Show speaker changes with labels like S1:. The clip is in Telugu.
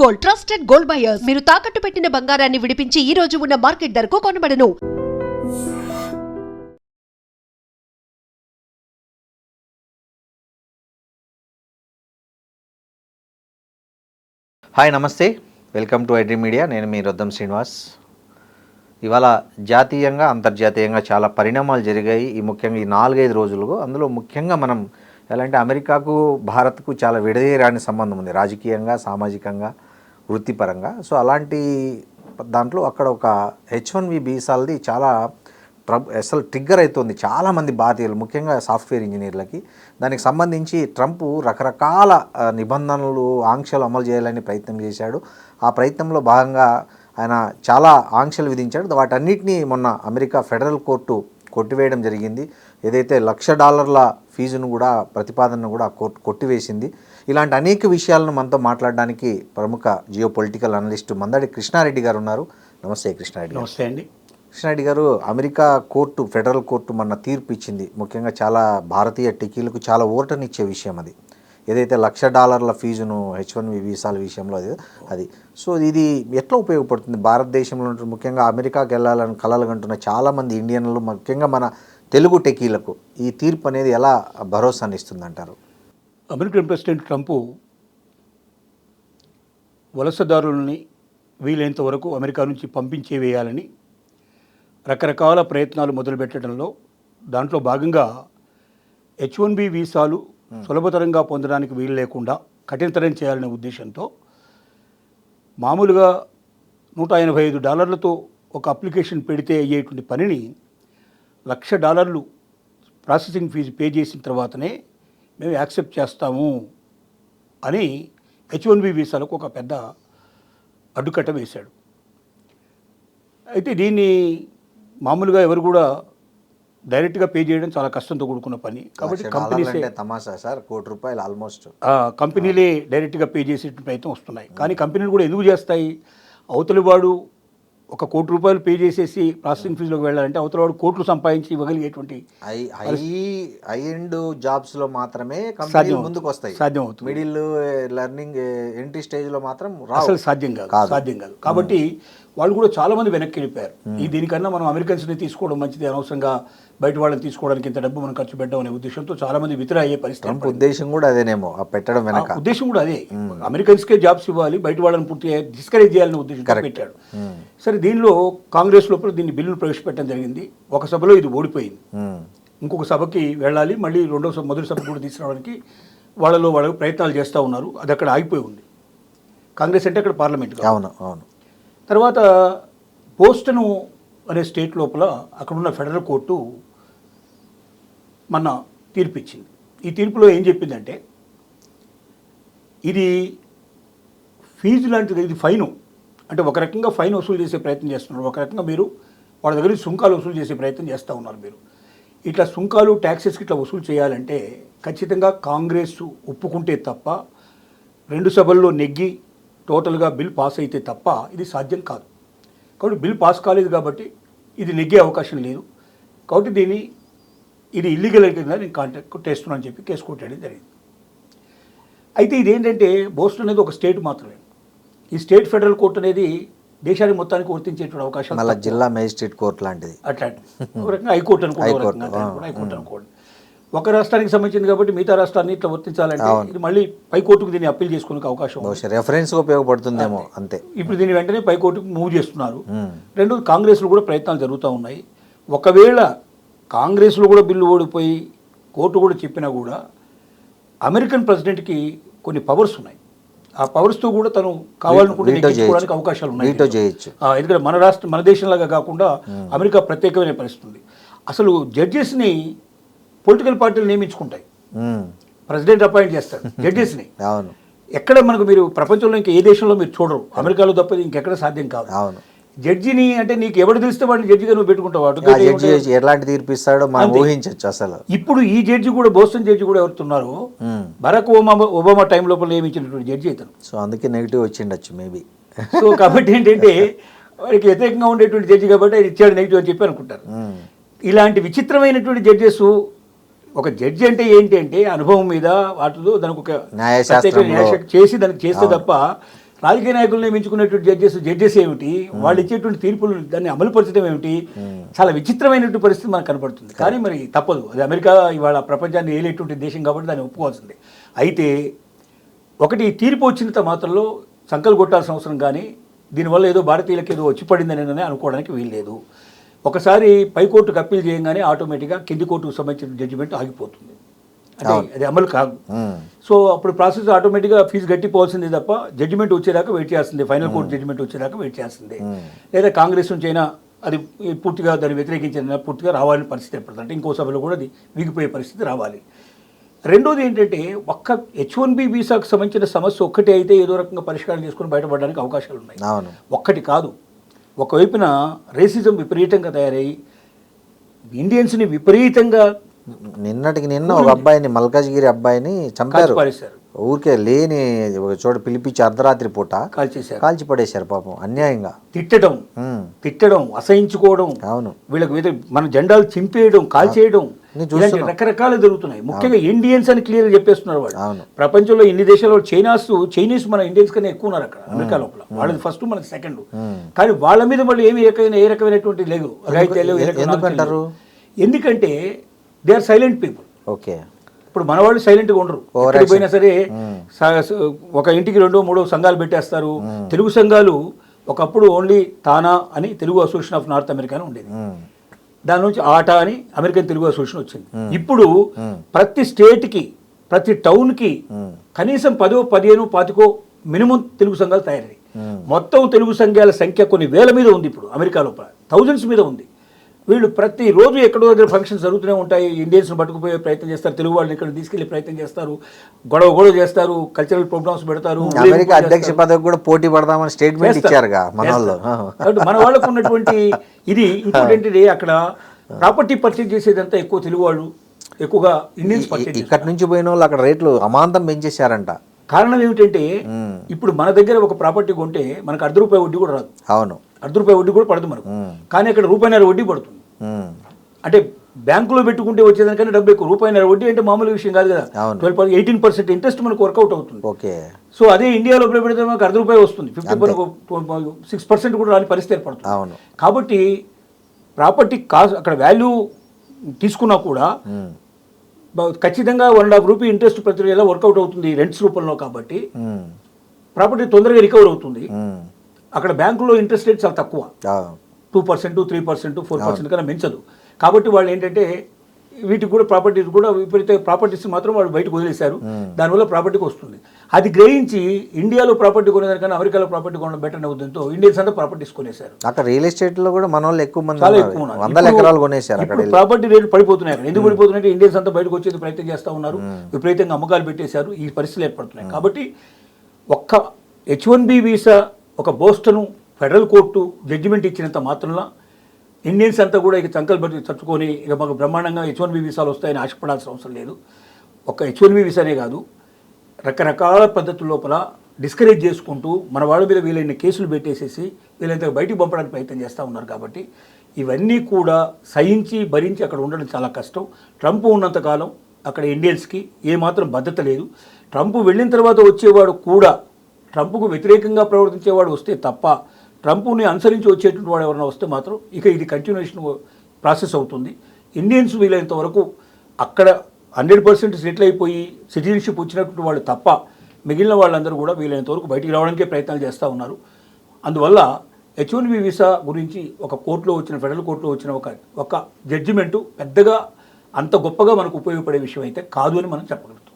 S1: Gold, trusted gold buyers. మీరు తాకట్టు పెట్టిన బంగారాన్ని విడిపించి ఈ రోజు ఉన్న మార్కెట్ ధరకు కొనబడను.
S2: హాయ్ నమస్తే, వెల్కమ్ టు ఐడ్రీ మీడియా. నేను మీ రొద్దం శ్రీనివాస్. ఇవాళ జాతీయంగా అంతర్జాతీయంగా చాలా పరిణామాలు జరిగాయి ముఖ్యంగా ఈ 4-5 రోజులుగా. అందులో ముఖ్యంగా మనం ఎలా అంటే అమెరికాకు భారత్కు చాలా విడదీయరాని సంబంధం ఉంది, రాజకీయంగా, సామాజికంగా, వృత్తిపరంగా. సో అలాంటి దాంట్లో అక్కడ ఒక H1B వీసాలది చాలా అసలు ట్రిగ్గర్ అవుతుంది చాలామంది భారతీయులు, ముఖ్యంగా సాఫ్ట్వేర్ ఇంజనీర్లకి. దానికి సంబంధించి ట్రంప్ రకరకాల నిబంధనలు, ఆంక్షలు అమలు చేయాలని ప్రయత్నం చేశాడు. ఆ ప్రయత్నంలో భాగంగా ఆయన చాలా ఆంక్షలు విధించాడు. వాటన్నిటినీ మొన్న అమెరికా ఫెడరల్ కోర్టు కొట్టివేయడం జరిగింది. ఏదైతే $1,00,000 ఫీజును కూడా, ప్రతిపాదనను కూడా కోర్టు కొట్టివేసింది. ఇలాంటి అనేక విషయాలను మనతో మాట్లాడడానికి ప్రముఖ geo political analyst Mandadi Krishna Reddy గారు ఉన్నారు. నమస్తే కృష్ణారెడ్డి.
S3: నమస్తే అండి.
S2: కృష్ణారెడ్డి గారు, అమెరికా కోర్టు, ఫెడరల్ కోర్టు మొన్న తీర్పు ఇచ్చింది. ముఖ్యంగా చాలా భారతీయ టెకీలకు చాలా ఊరటనిచ్చే విషయం అది. ఏదైతే $1,00,000 ఫీజును H1B వీసాల విషయంలో అది సో ఇది ఎట్లా ఉపయోగపడుతుంది భారతదేశంలో ముఖ్యంగా అమెరికాకి వెళ్ళాలని కలలు కంటున్న చాలామంది ఇండియన్లు, ముఖ్యంగా మన తెలుగు టెకీలకు ఈ తీర్పు అనేది ఎలా భరోసాని ఇస్తుంది అంటారు?
S3: అమెరికన్ ప్రెసిడెంట్ ట్రంప్ వలసదారులని వీలైనంత వరకు అమెరికా నుంచి పంపించే వేయాలని రకరకాల ప్రయత్నాలు మొదలుపెట్టడంలో, దాంట్లో భాగంగా H1B వీసాలు సులభతరంగా పొందడానికి వీలు లేకుండా కఠినతరం చేయాలనే ఉద్దేశంతో మామూలుగా $185 ఒక అప్లికేషన్ పెడితే అయ్యేటువంటి పనిని $1,00,000 ప్రాసెసింగ్ ఫీజు పే చేసిన తర్వాతనే మేము యాక్సెప్ట్ చేస్తాము అని H1B వీసాలకు ఒక పెద్ద అడ్డుకట్ట వేశాడు. అయితే దీన్ని మామూలుగా ఎవరు కూడా డైరెక్ట్గా పే చేయడం చాలా కష్టంతో కూడుకున్న పని. కాబట్టి కంపెనీలే డైరెక్ట్గా పే చేసే ప్రయత్నం వస్తున్నాయి. కానీ కంపెనీలు కూడా ఎందుకు చేస్తాయి? అవతలి వాడు $1,00,00,000 పే చేసేసి ప్రాసెసింగ్ ఫీజులోకి వెళ్ళాలంటే అవతల వాడు కోట్లు సంపాదించి ఇవ్వగలిగేటువంటి
S2: హై ఎండ్ జాబ్స్లో మాత్రమే కంపెనీలు ముందుకు వస్తాయి.
S3: సాధ్యం అవుతుంది.
S2: మిడిల్ లెర్నింగ్ ఎంట్రీ స్టేజ్లో మాత్రం
S3: అసలు సాధ్యం కాదు. కాబట్టి వాళ్ళు కూడా చాలామంది వెనక్కి వెళ్ళిపోయారు. దీనికన్నా మనం అమెరికన్స్ని తీసుకోవడం మంచిది, అనవసరంగా బయట వాళ్ళని తీసుకోవడానికి ఇంత డబ్బు మనం ఖర్చు పెట్టడం అనే ఉద్దేశంతో చాలామంది విత్డ్రా అయ్యే పరిస్థితి.
S2: ఉద్దేశం కూడా అదేనేమో, పెట్టడం వెనక
S3: ఉద్దేశం కూడా అదే. అమెరికన్స్కే జాబ్స్ ఇవ్వాలి, బయట వాళ్ళని పూర్తిగా డిస్కరేజ్ చేయాలనే ఉద్దేశంతో పెట్టాడు. సరే, దీనిలో కాంగ్రెస్ లోపల దీన్ని బిల్లును ప్రవేశపెట్టడం జరిగింది. ఒక సభలో ఇది ఓడిపోయింది. ఇంకొక సభకి వెళ్ళాలి, మళ్ళీ మొదటి సభ కూడా తీసుకురావడానికి వాళ్ళకు ప్రయత్నాలు చేస్తూ ఉన్నారు. అది అక్కడ ఆగిపోయి ఉంది. కాంగ్రెస్ అంటే అక్కడ పార్లమెంట్.
S2: అవును.
S3: తర్వాత బోస్టన్ అనే స్టేట్ లోపల అక్కడున్న ఫెడరల్ కోర్టు మొన్న తీర్పు ఇచ్చింది. ఈ తీర్పులో ఏం చెప్పిందంటే, ఇది ఫీజు లాంటిది, ఇది ఫైను. అంటే ఒక రకంగా ఫైన్ వసూలు చేసే ప్రయత్నం చేస్తున్నారు. ఒక రకంగా మీరు వాళ్ళ దగ్గర సుంకాలు వసూలు చేసే ప్రయత్నం చేస్తూ ఉన్నారు. మీరు ఇట్లా సుంకాలు, ట్యాక్సెస్కి ఇట్లా వసూలు చేయాలంటే ఖచ్చితంగా కాంగ్రెస్ ఒప్పుకుంటే తప్ప, 2 సభల్లో నెగ్గి టోటల్గా బిల్ పాస్ అయితే తప్ప ఇది సాధ్యం కాదు. కాబట్టి బిల్ పాస్ కాలేదు కాబట్టి ఇది నెగ్గే అవకాశం లేదు. కాబట్టి ఇది ఇల్లీగల్ కింద నేను కొట్టేస్తున్నాను అని చెప్పి కేసు కొట్టడం జరిగింది. అయితే ఇదేంటంటే బోస్టన్ అనేది ఒక స్టేట్ మాత్రమే. ఈ స్టేట్ ఫెడరల్ కోర్టు అనేది దేశానికి మొత్తానికి వర్తించేటువంటి అవకాశం,
S2: జిల్లా మేజిస్ట్రేట్ కోర్టు లాంటిది,
S3: అట్లాంటి ఒక రకంగా హైకోర్టు అనుకోండి. ఒక రాష్ట్రానికి సంబంధించింది కాబట్టి మిగతా రాష్ట్రాన్ని ఇట్లా వర్తించాలంటే ఇది మళ్ళీ పైకోర్టుకు దీన్ని అప్పీల్ చేసుకునే అవకాశం,
S2: రెఫరెన్స్ ఉపయోగపడుతుందేమో అంతే.
S3: ఇప్పుడు దీన్ని వెంటనే పైకోర్టుకు మూవ్ చేస్తున్నారు. రెండోది కాంగ్రెస్లో కూడా ప్రయత్నాలు జరుగుతూ ఉన్నాయి. ఒకవేళ కాంగ్రెస్లో కూడా బిల్లు ఓడిపోయి కోర్టు కూడా చెప్పినా కూడా అమెరికన్ ప్రెసిడెంట్కి కొన్ని పవర్స్ ఉన్నాయి. ఆ పవర్స్తో కూడా తను కావాలనుకుంటే నెగ్గించుకోవడానికి అవకాశాలు ఉన్నాయి. ఎందుకంటే మన దేశంలాగా కాకుండా అమెరికా ప్రత్యేకమైన పరిస్థితి ఉంది. అసలు జడ్జెస్ని పొలిటికల్ పార్టీలు నియమించుకుంటాయి, ప్రెసిడెంట్ అపాయింట్ చేస్తారు జడ్జెస్ని. ఎక్కడ మనకు మీరు ప్రపంచంలో ఇంకా ఏ దేశంలో మీరు చూడరు, అమెరికాలో తప్పది ఇంకెక్కడ సాధ్యం కాదు. జడ్జిని అంటే నీకు ఎవరు తెలిస్తే వాడిని జడ్జిగా నువ్వు పెట్టుకుంటావు.
S2: ఎలాంటి తీర్పు ఇస్తాడో మనం ఊహించవచ్చు. అసలు
S3: ఇప్పుడు ఈ జడ్జి కూడా, బోస్టన్ జడ్జి కూడా ఎవరుతున్నారు, బరాక్ ఒబామా టైం లోపల నియమించినటువంటి జడ్జి అవుతారు.
S2: సో అందుకే నెగిటివ్ వచ్చిండొచ్చు మేబీ.
S3: సో కాబట్టి ఏంటంటే వారికి వ్యతిరేకంగా ఉండేటువంటి జడ్జి కాబట్టి ఆయన ఇచ్చాడు నెగిటివ్ అని చెప్పి అనుకుంటారు. ఇలాంటి విచిత్రమైనటువంటి జడ్జెస్, ఒక జడ్జి అంటే ఏంటి అంటే అనుభవం మీద వాటిలో దానికి ఒక న్యాయశాస్త్రం చేసి దానికి చేస్తే తప్ప రాజకీయ నాయకులను నియమించుకునేటువంటి జడ్జెస్ ఏమిటి, వాళ్ళు ఇచ్చేటువంటి తీర్పులు దాన్ని అమలుపరచడం ఏమిటి, చాలా విచిత్రమైనటువంటి పరిస్థితి మనకు కనపడుతుంది. కానీ మరి తప్పదు, అది అమెరికా ఇవాళ ప్రపంచాన్ని ఏలేటువంటి దేశం కాబట్టి దాన్ని ఒప్పుకోవాల్సిందే. అయితే ఒకటి తీర్పు వచ్చినంత మాత్రంలో సంకలు కొట్టాల్సిన అవసరం కానీ దీనివల్ల ఏదో భారతీయులకు ఏదో వచ్చి పడిందని అనుకోవడానికి వీల్లేదు. ఒకసారి పైకోర్టుకు అప్పీల్ చేయగానే ఆటోమేటిక్గా కింది కోర్టుకు సంబంధించిన జడ్జిమెంట్ ఆగిపోతుంది. అది అమలు కాదు. సో అప్పుడు ప్రాసెస్ ఆటోమేటిక్గా ఫీజు గట్టిపోవాల్సిందే తప్ప జడ్జిమెంట్ వచ్చేదాకా వెయిట్ చేయాల్సిందే, ఫైనల్ కోర్టు జడ్జిమెంట్ వచ్చేదాకా వెయిట్ చేయాల్సిందే. లేదా కాంగ్రెస్ నుంచి అయినా అది పూర్తిగా దాన్ని వ్యతిరేకించిన పూర్తిగా రావాలని పరిస్థితి ఏర్పడుతుంది. అంటే ఇంకో సభలో కూడా అది వీగిపోయే పరిస్థితి రావాలి. రెండోది ఏంటంటే ఒక్క H1B వీసాకు సంబంధించిన సమస్య ఒక్కటే అయితే ఏదో రకంగా పరిష్కారం చేసుకుని బయటపడడానికి అవకాశాలు ఉన్నాయి. ఒక్కటి కాదు, ఒకవైపున రేసిజం విపరీతంగా తయారై ఇండియన్స్ని విపరీతంగా
S2: నిన్నటికి నిన్న ఒక అబ్బాయిని మల్కాజ్గిరి అబ్బాయిని చంపారు, ఊరికే లేని ఒక చోట పిలిపించి అర్ధరాత్రి పూట కాల్చి పడేశారు పాపం అన్యాయంగా.
S3: తిట్టడం అసహించుకోవడం,
S2: అవును,
S3: వీళ్ళకి మన జెండాలు చింపేయడం, కాల్చేయడం, రకరకాలు జరుగుతున్నాయి. ముఖ్యంగా ఇండియన్స్ అని క్లియర్ చెప్పేస్తున్నారు వాళ్ళు. ప్రపంచంలో ఇన్ని దేశాల్లో చైనీస్ మన ఇండియన్స్ కన్నా ఎక్కువ ఉన్నారు అక్కడ అమెరికా లోపల. వాళ్ళది ఫస్ట్, మనది సెకండ్. కానీ వాళ్ళ మీద మళ్ళీ ఏ రకమైనటువంటి లేదు,
S2: ఎందుకంటారు?
S3: ఎందుకంటే they are silent people.
S2: Okay,
S3: ఇప్పుడు మన వాళ్ళు సైలెంట్గా ఉండరు. ఎక్కడికి పోయినా సరే ఒక ఇంటికి 2-3 సంఘాలు పెట్టేస్తారు. తెలుగు సంఘాలు ఒకప్పుడు ఓన్లీ తానా అని Telugu association of north America అని ఉండేది. దాని నుంచి ఆటా అని అమెరికన్ తెలుగు అసోసియేషన్ వచ్చింది. ఇప్పుడు ప్రతి స్టేట్కి, ప్రతి టౌన్కి కనీసం 10, 15, 25 మినిమం తెలుగు సంఘాలు తయారయ్యాయి. మొత్తం తెలుగు సంఘాల సంఖ్య కొన్ని వేల మీద ఉంది. ఇప్పుడు అమెరికా లోపల థౌజండ్స్ మీద ఉంది. వీళ్ళు ప్రతిరోజు ఎక్కడో దగ్గర ఫంక్షన్స్ జరుగుతూనే ఉంటాయి. ఇండియన్స్ని పట్టుకుపోయే ప్రయత్నం చేస్తారు, తెలుగు వాళ్ళని ఇక్కడ తీసుకెళ్లే ప్రయత్నం చేస్తారు, గొడవ చేస్తారు, కల్చరల్ ప్రోగ్రామ్స్ పెడతారు.
S2: అమెరికా అధ్యక్ష పదవికి కూడా పోటీ పడదామని స్టేట్మెంట్ ఇచ్చారుగా
S3: మన వాళ్ళకు ఉన్నటువంటి ఇది. ఇంకోటి అక్కడ ప్రాపర్టీ పర్చేజ్ చేసేదంతా ఎక్కువ తెలుగు వాళ్ళు, ఎక్కువగా ఇండియన్స్ పర్చేజ్.
S2: ఇక్కడ నుంచి పోయిన వాళ్ళు అక్కడ రేట్లు అమాంతం పెంచేశారంట.
S3: కారణం ఏమిటంటే ఇప్పుడు మన దగ్గర ఒక ప్రాపర్టీ కొంటే మనకు ₹1 వడ్డీ కూడా రాదు.
S2: అవును,
S3: ₹1 వడ్డీ కూడా పడదు మనకు. కానీ అక్కడ ₹1.5 వడ్డీ పడుతుంది. అంటే బ్యాంకులో పెట్టుకుంటే వచ్చేదానికన్నా డబ్బు ఎక్కువ. ₹1.5 వడ్డీ అంటే మామూలు విషయం కాదు కదా. 18% ఇంట్రెస్ట్ మనకు వర్కౌట్ అవుతుంది.
S2: ఓకే,
S3: సో అదే ఇండియాలో పెడితే మనకు ₹1 వస్తుంది, 6% కూడా రాని పరిస్థితి ఏర్పడుతుంది.
S2: అవును,
S3: కాబట్టి ప్రాపర్టీ కాస్ట్ అక్కడ వాల్యూ తీసుకున్నా కూడా ఖచ్చితంగా ₹1.5 ఇంట్రెస్ట్ ప్రతి నెల వర్కౌట్ అవుతుంది రెంట్స్ రూపంలో. కాబట్టి ప్రాపర్టీ తొందరగా రికవర్ అవుతుంది. అక్కడ బ్యాంకులో ఇంట్రెస్ట్ రేట్ చాలా తక్కువ, 2%, 3%, 4% కన్నా పెంచదు. కాబట్టి వాళ్ళు ఏంటంటే వీటికి కూడా ప్రాపర్టీస్ కూడా విపరీత ప్రాపర్టీస్ మాత్రం వాళ్ళు బయటకు వదిలేశారు. దానివల్ల ప్రాపర్టీకి వస్తుంది. అది గ్రహించి ఇండియాలో ప్రాపర్టీ కొనేదానికన్నా అమెరికాలో ప్రాపర్టీ కొనడం బెటర్ అనే ఉద్దేశంతో ఇండియన్స్ అంతా ప్రాపర్టీస్ కొనేశారు.
S2: అక్కడ రియల్ ఎస్టేట్ లో కూడా మన వాళ్ళు ఎక్కువ మంది,
S3: చాలా ఎక్కువ ఉన్నారు.
S2: 100 ఎకరాలు కొనేశారు.
S3: ప్రాపర్టీ రేట్లు పడిపోతున్నాయి. అక్కడ ఎందుకు పడిపోతున్నాయంటే ఇండియన్స్ అంతా బయటకు వచ్చేది ప్రయత్నం చేస్తూ ఉన్నారు, విపరీతంగా అమ్మకాలు పెట్టేశారు. ఈ పరిస్థితులు ఏర్పడుతున్నాయి. కాబట్టి ఒక్క H1B వీసా ఒక బోస్టన్ ఫెడరల్ కోర్టు జడ్జిమెంట్ ఇచ్చినంత మాత్రంలో ఇండియన్స్ అంతా కూడా ఇక చంకలు బట్టి చచ్చుకొని ఇక మాకు బ్రహ్మాండంగా H1B వీసాలు వస్తాయని ఆశపడాల్సిన అవసరం లేదు. ఒక H1B వీసానే కాదు, రకరకాల పద్ధతుల లోపల డిస్కరేజ్ చేసుకుంటూ మన వాళ్ళ మీద వీలైన కేసులు పెట్టేసేసి వీళ్ళంతా బయటికి పంపడానికి ప్రయత్నం చేస్తూ ఉన్నారు. కాబట్టి ఇవన్నీ కూడా సహించి భరించి అక్కడ ఉండడం చాలా కష్టం. ట్రంప్ ఉన్నంతకాలం అక్కడ ఇండియన్స్కి ఏమాత్రం భద్రత లేదు. ట్రంప్ వెళ్ళిన తర్వాత వచ్చేవాడు కూడా ట్రంప్కు వ్యతిరేకంగా ప్రవర్తించేవాడు వస్తే తప్ప, ట్రంప్ని అనుసరించి వచ్చేటువంటి వాడు ఎవరైనా వస్తే మాత్రం ఇక ఇది కంటిన్యూషన్ ప్రాసెస్ అవుతుంది. ఇండియన్స్ వీలైనంత వరకు అక్కడ 100% సెటిల్ అయిపోయి సిటిజన్షిప్ వచ్చినటువంటి వాళ్ళు తప్ప మిగిలిన వాళ్ళందరూ కూడా వీలైనంత వరకు బయటికి రావడానికే ప్రయత్నాలు చేస్తూ ఉన్నారు. అందువల్ల H1B వీసా గురించి ఒక కోర్టులో వచ్చిన, ఫెడరల్ కోర్టులో వచ్చిన ఒక జడ్జిమెంటు పెద్దగా అంత గొప్పగా మనకు ఉపయోగపడే విషయం అయితే కాదు అని మనం చెప్పగలుగుతాం.